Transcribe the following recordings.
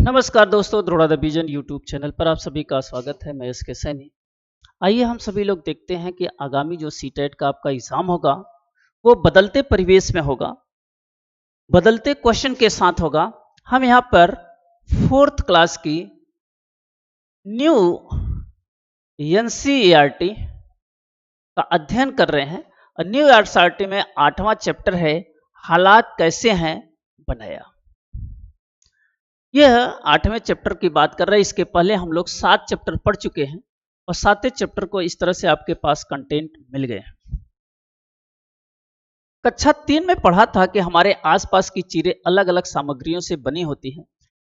नमस्कार दोस्तों, द्रोड़ा the vision YouTube channel पर आप सभी का स्वागत है। मैं इसके सैनी। आइए हम सभी लोग देखते हैं कि आगामी जो सीटेट का आपका एग्जाम होगा वो बदलते परिवेश में होगा, बदलते क्वेश्चन के साथ होगा। हम यहाँ पर 4th क्लास की न्यू एनसीईआरटी का अध्ययन कर रहे हैं और न्यू एनसीईआरटी में 8वां चैप्टर है हालात कैसे हैं बनाया। यह 8वें चैप्टर की बात कर रहे हैं। इसके पहले हम लोग 7 चैप्टर पढ़ चुके हैं और 7वें चैप्टर को इस तरह से आपके पास कंटेंट मिल गए हैं। कक्षा 3 में पढ़ा था कि हमारे आसपास की चीजें अलग अलग सामग्रियों से बनी होती हैं।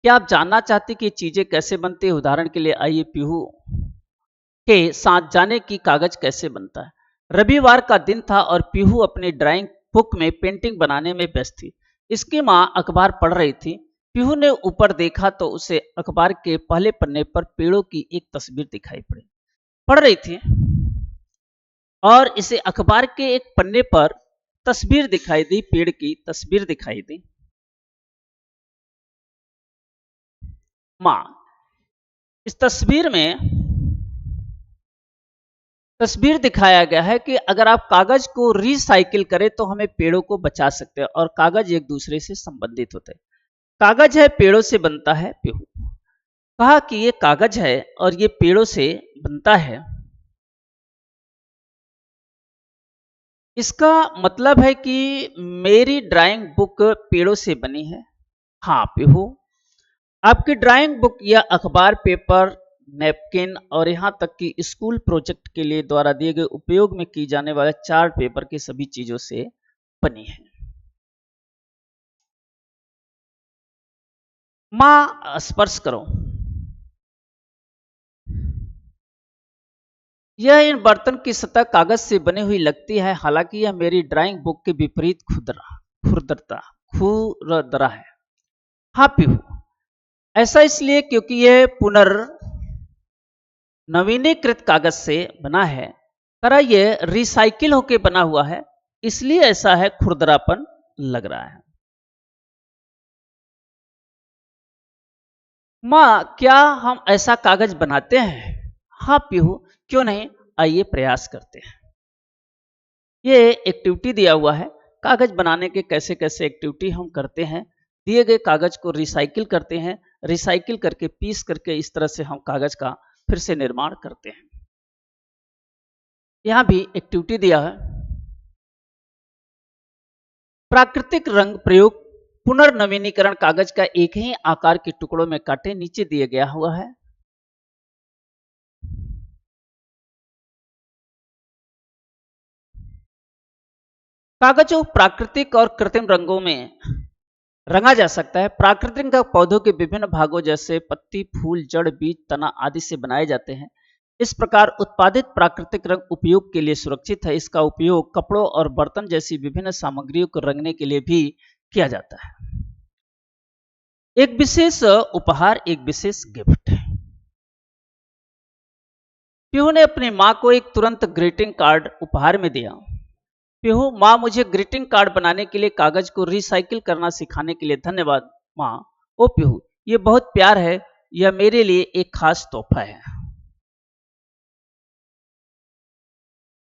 क्या आप जानना चाहते कि चीजें कैसे बनती है? उदाहरण के लिए आइए पीहू के साथ जाने की कागज कैसे बनता है। रविवार का दिन था और पीहू अपनी ड्राइंग बुक में पेंटिंग बनाने में व्यस्त थी। इसकी माँ अखबार पढ़ रही थी। पीहू ने ऊपर देखा तो उसे अखबार के पहले पन्ने पर पेड़ों की एक तस्वीर दिखाई पड़ रही थी और इसे अखबार के एक पन्ने पर तस्वीर दिखाई दी, पेड़ की तस्वीर दिखाई दी। माँ, इस तस्वीर में तस्वीर दिखाया गया है कि अगर आप कागज को रिसाइकिल करें तो हमें पेड़ों को बचा सकते हैं और कागज एक दूसरे से संबंधित होते हैं। कागज है, पेड़ों से बनता है। पीहू कहा कि ये कागज है और ये पेड़ों से बनता है। इसका मतलब है कि मेरी ड्राइंग बुक पेड़ों से बनी है। हाँ पीहू, आपकी ड्राइंग बुक या अखबार, पेपर, नैपकिन और यहां तक कि स्कूल प्रोजेक्ट के लिए द्वारा दिए गए उपयोग में की जाने वाले चार्ट पेपर की सभी चीजों से बनी है। मां, स्पर्श करो। यह इन बर्तन की सतह कागज से बनी हुई लगती है, हालांकि यह मेरी ड्राइंग बुक के विपरीत खुरदरा है। हाँ पीहू, ऐसा इसलिए क्योंकि यह पुनर्नवीनीकृत कागज से बना है। तरह यह रिसाइकिल होके बना हुआ है, इसलिए ऐसा है खुरदरापन लग रहा है। मां, क्या हम ऐसा कागज बनाते हैं? हाँ पीहू, क्यों नहीं, आइए प्रयास करते हैं। ये एक्टिविटी दिया हुआ है, कागज बनाने के कैसे कैसे एक्टिविटी हम करते हैं। दिए गए कागज को रिसाइकिल करते हैं, रिसाइकिल करके पीस करके इस तरह से हम कागज का फिर से निर्माण करते हैं। यहां भी एक्टिविटी दिया है। प्राकृतिक रंग प्रयोग, पुनर्नवीनीकरण, कागज का एक ही आकार के टुकड़ों में काटे, नीचे दिए गया हुआ है। कागज को प्राकृतिक और कृत्रिम रंगों में रंगा जा सकता है। प्राकृतिक रंग पौधों के विभिन्न भागों जैसे पत्ती, फूल, जड़, बीज, तना आदि से बनाए जाते हैं। इस प्रकार उत्पादित प्राकृतिक रंग उपयोग के लिए सुरक्षित है। इसका उपयोग कपड़ों और बर्तन जैसी विभिन्न सामग्रियों को रंगने के लिए भी किया जाता है। एक विशेष उपहार, एक विशेष गिफ्ट। पीहू ने अपनी मां को एक तुरंत ग्रीटिंग कार्ड उपहार में दिया। पीहू, मां, मुझे ग्रीटिंग कार्ड बनाने के लिए कागज को रिसाइकिल करना सिखाने के लिए धन्यवाद। मां, ओ पीहू, ये बहुत प्यार है, यह मेरे लिए एक खास तोहफा है।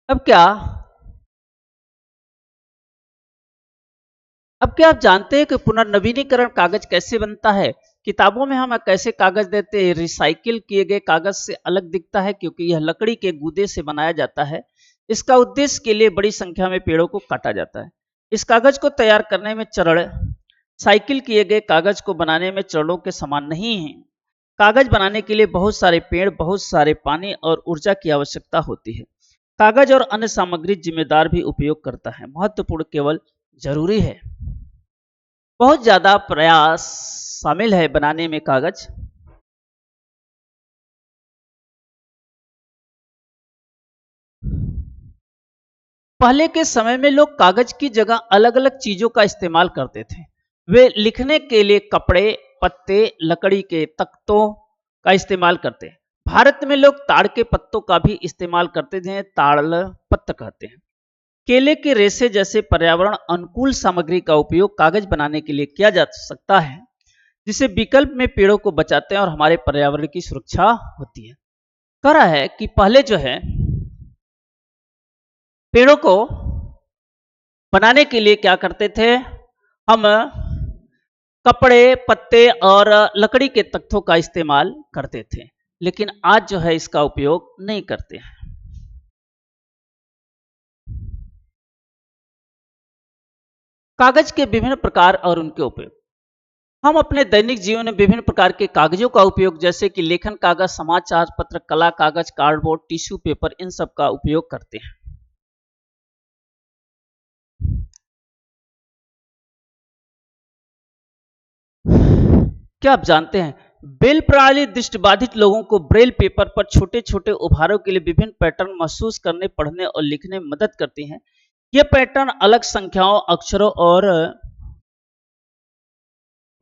अब क्या आप जानते हैं कि पुनर्नवीनीकरण कागज कैसे बनता है? किताबों में हम कैसे कागज देते हैं? रिसाइकिल किए गए कागज से अलग दिखता है क्योंकि यह लकड़ी के गूदे से बनाया जाता है। इसका उद्देश्य के लिए बड़ी संख्या में पेड़ों को काटा जाता है। इस कागज को तैयार करने में चरण साइकिल किए गए कागज को बनाने में चरणों के समान नहीं है। कागज बनाने के लिए बहुत सारे पेड़, बहुत सारे पानी और ऊर्जा की आवश्यकता होती है। कागज और अन्य सामग्री जिम्मेदार भी उपयोग करता है, महत्वपूर्ण केवल जरूरी है। बहुत ज्यादा प्रयास शामिल है बनाने में कागज। पहले के समय में लोग कागज की जगह अलग अलग चीजों का इस्तेमाल करते थे। वे लिखने के लिए कपड़े, पत्ते, लकड़ी के तख्तों का इस्तेमाल करते हैं। भारत में लोग ताड़ के पत्तों का भी इस्तेमाल करते थे, ताड़ पत्त कहते हैं। केले के रेशे जैसे पर्यावरण अनुकूल सामग्री का उपयोग कागज बनाने के लिए किया जा सकता है। जिससे विकल्प में पेड़ों को बचाते हैं और हमारे पर्यावरण की सुरक्षा होती है। कह रहा है कि पहले जो है पेड़ों को बनाने के लिए क्या करते थे, हम कपड़े, पत्ते और लकड़ी के तख्तों का इस्तेमाल करते थे, लेकिन आज जो है इसका उपयोग नहीं करते हैं। कागज के विभिन्न प्रकार और उनके उपयोग। हम अपने दैनिक जीवन में विभिन्न प्रकार के कागजों का उपयोग जैसे कि लेखन कागज, समाचार पत्र, कला कागज, कार्डबोर्ड, टिश्यू पेपर, इन सब का उपयोग करते हैं। क्या आप जानते हैं ब्रेल प्रणाली दृष्टिबाधित लोगों को ब्रेल पेपर पर छोटे छोटे उभारों के लिए विभिन्न पैटर्न महसूस करने, पढ़ने और लिखने में मदद करती हैं। ये पैटर्न अलग संख्याओं, अक्षरों और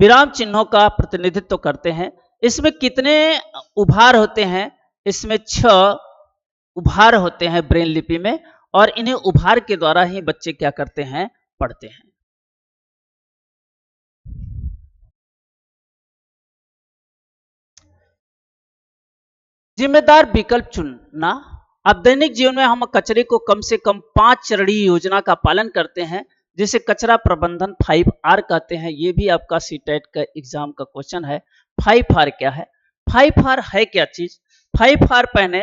विराम चिन्हों का प्रतिनिधित्व करते हैं। इसमें कितने उभार होते हैं? इसमें 6 उभार होते हैं ब्रेल लिपि में, और इन्हें उभार के द्वारा ही बच्चे क्या करते हैं, पढ़ते हैं। जिम्मेदार विकल्प चुनना। अब दैनिक जीवन में हम कचरे को कम से कम 5 चरणीय योजना का पालन करते हैं, जिसे कचरा प्रबंधन 5R कहते हैं। ये भी आपका सीटेट का एग्जाम का क्वेश्चन है। 5R क्या है? 5R है क्या चीज? 5R पहले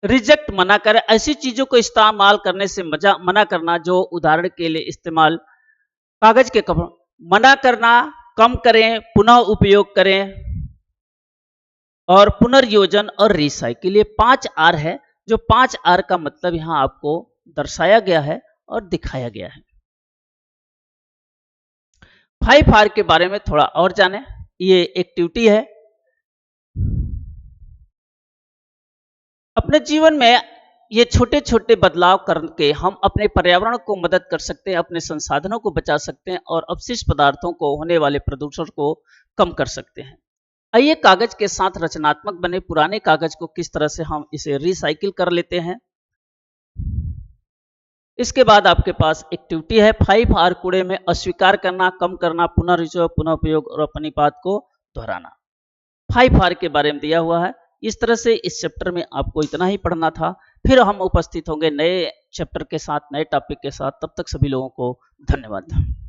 रिजेक्ट, मना करें, ऐसी चीजों को इस्तेमाल करने से मना करना जो उदाहरण के लिए इस्तेमाल कागज के कपड़ों, मना करना, कम करें, पुनः उपयोग करें और पुनर्योजन और रिसाइकिल। ये 5R है, जो 5R का मतलब यहां आपको दर्शाया गया है और दिखाया गया है। 5R के बारे में थोड़ा और जानें। ये एक्टिविटी है। अपने जीवन में ये छोटे छोटे बदलाव करके हम अपने पर्यावरण को मदद कर सकते हैं, अपने संसाधनों को बचा सकते हैं और अपशिष्ट पदार्थों को होने वाले प्रदूषण को कम कर सकते हैं। आइए कागज के साथ रचनात्मक बने। पुराने कागज को किस तरह से हम इसे रिसाइकिल कर लेते हैं। इसके बाद आपके पास एक्टिविटी है 5R कूड़े में अस्वीकार करना, कम करना, पुनर्प्रयोग, पुनः उपयोग और अपनी बात को दोहराना। 5R के बारे में दिया हुआ है। इस तरह से इस चैप्टर में आपको इतना ही पढ़ना था। फिर हम उपस्थित होंगे नए चैप्टर के साथ, नए टॉपिक के साथ। तब तक सभी लोगों को धन्यवाद।